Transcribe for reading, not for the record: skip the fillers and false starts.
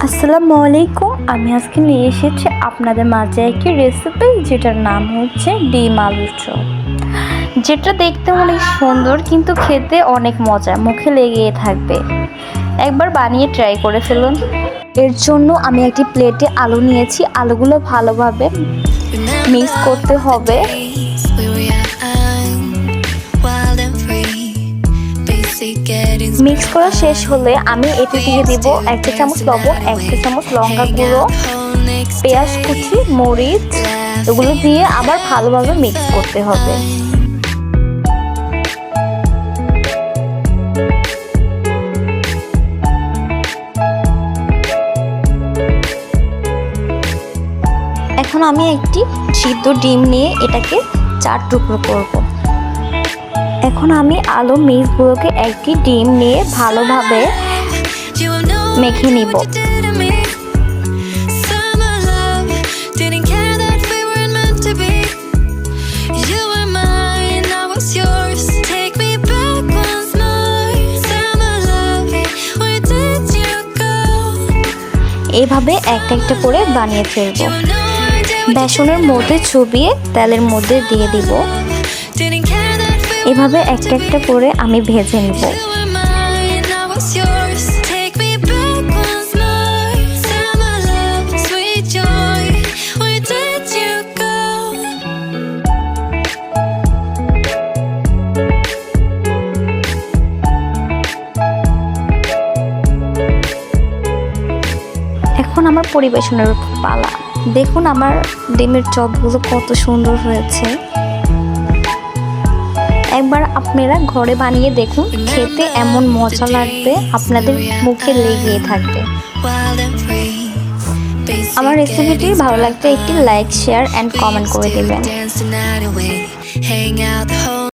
আসসালামু আলাইকুম। আমি আজকে নিয়ে এসেছি আপনাদের মাঝে একটি রেসিপি, যেটার নাম হচ্ছে ডিম আলুর চপ। যেটা দেখতে অনেক সুন্দর কিন্তু খেতে অনেক মজা, মুখে লেগেই থাকবে। একবার বানিয়ে ট্রাই করে ফেলুন। এর জন্য আমি একটি প্লেটে আলু নিয়েছি। আলুগুলো ভালোভাবে মিক্স করতে হবে। মিক্স করা শেষ হলে আমি এতে দিয়ে দিব 1 চা চামচ লবণ, 1 চা চামচ লঙ্কা গুঁড়ো, পেঁয়াজ কুচি, মরিচ, এগুলো দিয়ে আবার ভালোভাবে মিক্স করতে হবে। এখন আমি একটি সিদ্ধ ডিম নিয়ে এটাকে 4 টুকরো করব। এখন আমি আলু মিক্সগুলোকে একটি ডিম নিয়ে ভালোভাবে মেখে নিব। এইভাবে একটা একটা করে বানিয়ে ফেলবো। বেসনের মধ্যে চুবিয়ে তেলের মধ্যে দিয়ে দিব। এভাবে একটা একটা করে আমি ভেজে নিব। এখন আমার পরিবেশনের পালা। দেখুন আমার ডিমের চপগুলো কত সুন্দর হয়েছে। একবার আপনারা ঘরে বানিয়ে দেখুন, খেতে এমন মজা লাগবে, আপনাদের মুখে লেগে থাকবে। আমার রেসিপিটি ভালো লাগলে একটি লাইক, শেয়ার এন্ড কমেন্ট করে দিবেন।